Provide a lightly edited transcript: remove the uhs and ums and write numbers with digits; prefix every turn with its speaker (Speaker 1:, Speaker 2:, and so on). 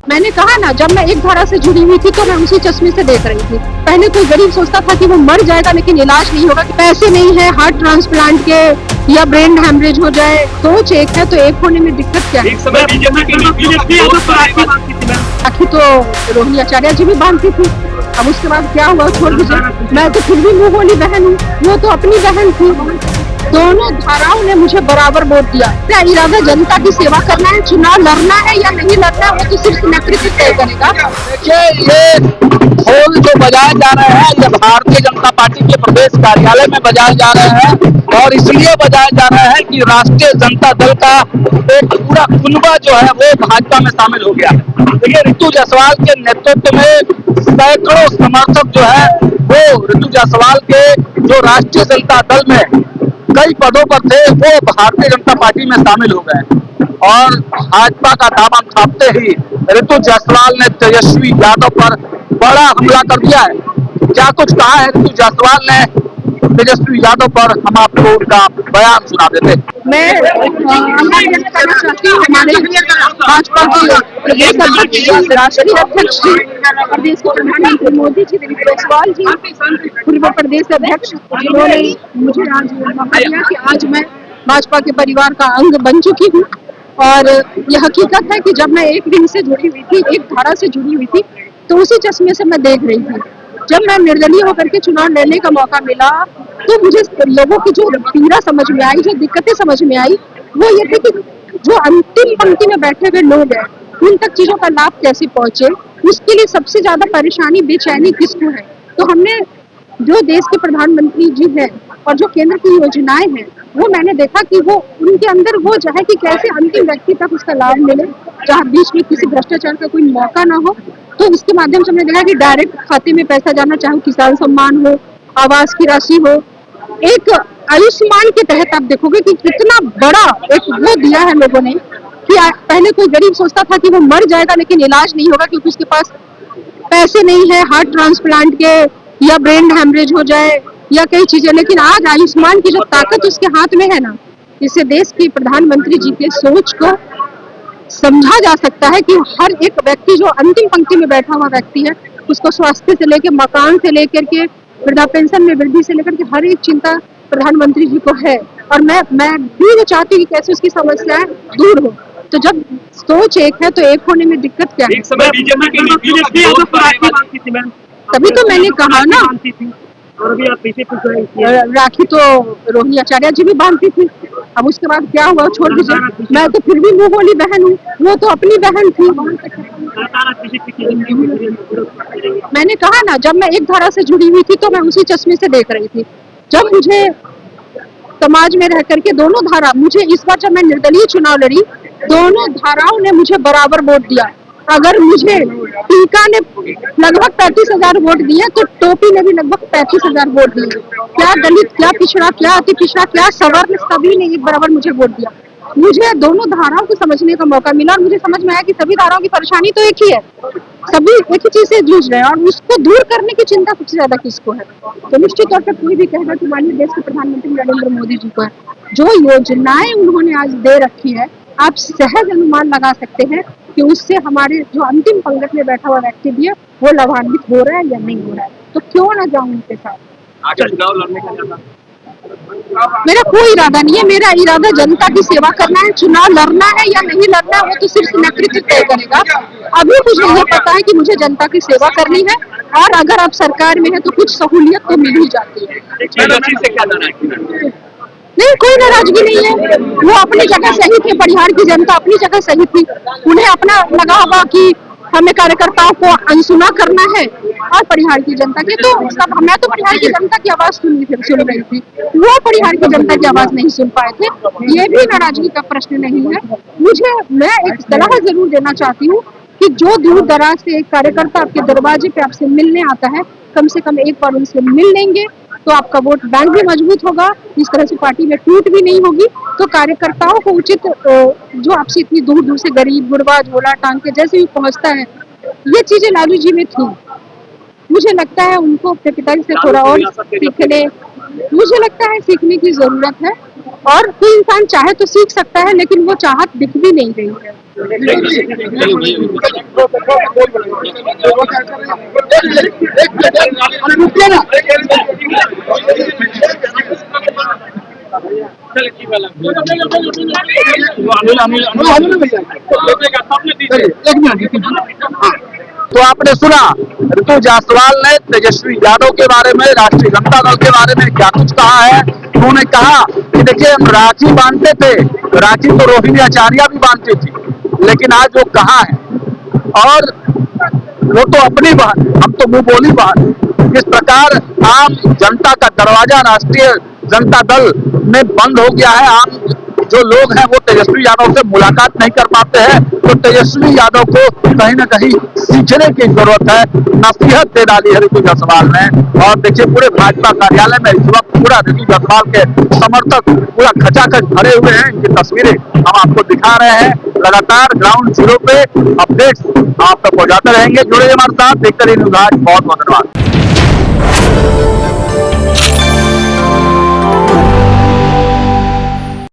Speaker 1: मैंने कहा ना, जब मैं एक धारा से जुड़ी हुई थी तो मैं उसी चश्मे से देख रही थी। पहले कोई गरीब सोचता था कि वो मर जाएगा लेकिन इलाज नहीं होगा, कि पैसे नहीं है हार्ट ट्रांसप्लांट के या ब्रेन हैमरेज हो जाए। सोच एक है तो एक होने में दिक्कत क्या है?
Speaker 2: एक समय बीजेपी
Speaker 1: राखी तो रोहिणी आचार्य जी भी बांधती थी। अब उसके बाद क्या हुआ छोड़ दीजिए, मैं तो फिर भी मुंह बोली बहन हूँ, वो तो अपनी बहन थी। दोनों धाराओं ने मुझे बराबर वोट दिया। क्या इरादा जनता की सेवा करना है, चुनाव लड़ना है या नहीं लड़ना है, वो तो सिर्फ नेतृत्व तय करेगा।
Speaker 3: ये ढोल जो बजाए जा रहे हैं ये भारतीय जनता पार्टी के प्रदेश कार्यालय में बजाए जा रहे हैं और इसलिए बजाए जा रहे हैं कि राष्ट्रीय जनता दल का एक पूरा कुनबा जो है वो भाजपा में शामिल हो गया है। देखिए ऋतु जायसवाल के नेतृत्व में सैकड़ों समर्थक जो है वो ऋतु जायसवाल के जो राष्ट्रीय जनता दल में कई पदों पर थे वो भारतीय जनता पार्टी में शामिल हो गए और भाजपा का दामन थापते ही ऋतु जायसवाल ने तेजस्वी यादव पर बड़ा हमला कर दिया है। क्या कुछ कहा है ऋतु जायसवाल ने तेजस्वी यादव पर, हम आपको उनका बयान सुना देते।
Speaker 1: मैं करना चाहती हूँ हमारे भाजपा के प्रदेश अध्यक्ष, राष्ट्रीय अध्यक्ष जी, प्रदेश के प्रधानमंत्री मोदी जी, दिलीप जायसवाल जी, पूर्व प्रदेश अध्यक्ष, जिन्होंने मुझे आज मौका दिया कि आज मैं भाजपा के परिवार का अंग बन चुकी हूँ। और यह हकीकत है कि जब मैं एक दिन से जुड़ी हुई थी, एक धारा से जुड़ी हुई थी, तो उसी चश्मे से मैं देख रही थी। जब मैं निर्दलीय होकर के चुनाव लड़ने का मौका मिला तो मुझे लोगों की जो पीड़ा समझ में आई, जो दिक्कतें समझ में आई, वो ये थी कि जो अंतिम पंक्ति में बैठे हुए लोग हैं उन तक चीजों का लाभ कैसे पहुंचे, उसके लिए सबसे ज्यादा परेशानी बेचैनी किसको है। तो हमने जो देश के प्रधानमंत्री जी हैं और जो केंद्र की योजनाएं हैं वो मैंने देखा कि वो उनके अंदर वो जो है कि कैसे अंतिम व्यक्ति तक उसका लाभ मिले, जहाँ बीच में किसी भ्रष्टाचार का कोई मौका ना हो। तो इसके माध्यम से हमने देखा कि डायरेक्ट खाते में पैसा जाना, चाहे किसान सम्मान हो, आवास की राशि हो। एक आयुष्मान के तहत आप देखोगे कि कितना बड़ा एक वो दिया है लोगों ने कि पहले कोई गरीब सोचता था कि वो मर जाएगा लेकिन इलाज नहीं होगा क्योंकि उसके पास पैसे नहीं है हार्ट ट्रांसप्लांट के या ब्रेन हैमरेज हो जाए या कई चीजें। लेकिन आज आयुष्मान की जो ताकत उसके हाथ में है ना, इससे देश के प्रधानमंत्री जी के सोच को समझा जा सकता है कि हर एक व्यक्ति जो अंतिम पंक्ति में बैठा हुआ व्यक्ति है उसको स्वास्थ्य से लेकर मकान से लेकर के वृद्धा पेंशन में वृद्धि से लेकर के हर एक चिंता प्रधानमंत्री जी को है। और मैं भी वो चाहती हूँ कि कैसे उसकी समस्याएं दूर हो। तो जब सोच एक है तो एक होने में दिक्कत क्या है?
Speaker 2: एक समय बीजेपी
Speaker 1: तभी तो मैंने कहा ना,
Speaker 2: और अभी आप पीछे
Speaker 1: राखी तो रोहिणी आचार्य जी भी बांधती थी। अब उसके बाद क्या हुआ छोड़ दीजिए, मैं तो फिर भी मुंह बोली बहन हूँ, वो तो अपनी बहन थी। मैंने कहा ना, जब मैं एक धारा से जुड़ी हुई थी तो मैं उसी चश्मे से देख रही थी। जब मुझे समाज में रह करके दोनों धारा, मुझे इस बार जब मैं निर्दलीय चुनाव लड़ी दोनों धाराओं ने मुझे बराबर वोट दिया। अगर मुझे टीका ने लगभग 35,000 वोट दिए तो टोपी ने भी लगभग 35,000 वोट दिए। क्या दलित, क्या पिछड़ा, क्या अति पिछड़ा, क्या सवर्ण, सभी ने एक बराबर मुझे वोट दिया। मुझे दोनों धाराओं को समझने का मौका मिला और मुझे समझ में आया कि सभी धाराओं की परेशानी तो एक ही है, सभी एक ही चीज से जूझ रहे हैं और उसको दूर करने की चिंता सबसे ज्यादा किसको है? तो निश्चित तौर पर कोई भी कहेगा कि माननीय देश के प्रधानमंत्री नरेंद्र मोदी जी को है। जो योजनाएं उन्होंने आज दे रखी है आप सहज अनुमान लगा सकते हैं कि उससे हमारे जो अंतिम पंक्ति में बैठा हुआ व्यक्ति भी है वो लाभान्वित हो रहा है या नहीं हो रहा है। तो क्यों ना जाऊं उनके साथ?
Speaker 2: आगे चुनाव लड़ने का
Speaker 1: मेरा कोई इरादा नहीं है, मेरा इरादा जनता की सेवा करना है। चुनाव लड़ना है या नहीं लड़ना है वो तो सिर्फ नेतृत्व तय करेगा। अभी मुझे ये पता है कि मुझे जनता की सेवा करनी है और अगर आप सरकार में है तो कुछ सहूलियत तो मिल ही जाती है। नहीं, कोई नाराजगी नहीं है, वो अपनी जगह सही थे, परिहार की जनता अपनी जगह सही थी। उन्हें अपना लगा होगा कि हमें कार्यकर्ताओं को अनसुना करना है और परिहार की जनता की तो सब, मैं तो परिहार की जनता की आवाज सुन रही थी, वो परिहार की जनता की आवाज नहीं सुन पाए थे। ये भी नाराजगी का प्रश्न नहीं है। मैं एक सलाह जरूर देना चाहती हूँ कि जो दूर दराज से एक कार्यकर्ता आपके दरवाजे पे आपसे मिलने आता है, कम से कम एक बार उनसे मिल लेंगे तो आपका वोट बैंक भी मजबूत होगा, इस तरह से पार्टी में टूट भी नहीं होगी। तो कार्यकर्ताओं को उचित, जो आपसे इतनी दूर दूर से गरीब गुरबा झोला टांग के जैसे भी पहुंचता है, ये चीजें लालू जी में थी। मुझे लगता है उनको अपने पिताजी से थोड़ा और सीखने, मुझे लगता है सीखने की जरूरत है। और कोई इंसान चाहे तो सीख सकता है, लेकिन वो चाहत दिख भी नहीं रही है।
Speaker 3: तो आपने सुना ऋतु जायसवाल ने तेजस्वी यादव के बारे में, राष्ट्रीय जनता दल के बारे में क्या कुछ कहा है। उन्होंने कहा कि देखिए, हम राखी बांधते थे, राखी तो रोहिणी आचार्य भी बांधती थी, लेकिन आज वो कहाँ है, और वो तो अपनी बहन, हम तो मुंह बोली बहन। इस प्रकार आम जनता का दरवाजा राष्ट्रीय जनता दल में बंद हो गया है। आम जो लोग हैं वो तेजस्वी यादव से मुलाकात नहीं कर पाते हैं, तो तेजस्वी यादव को कहीं ना कहीं सीखने की जरूरत है। नसीहत दे डाली है ऋतु जायसवाल ने। और देखिए, पूरे भाजपा कार्यालय में इस वक्त पूरा ऋतु जायसवाल के समर्थक पूरा खचाखच भरे हुए हैं। इनकी तस्वीरें हम आपको दिखा रहे हैं। लगातार ग्राउंड जीरो पे अपडेट्स आप तक पहुंचाते रहेंगे। जुड़े हमारे साथ, देखते रहिए न्यूज़ आज। बहुत बहुत धन्यवाद।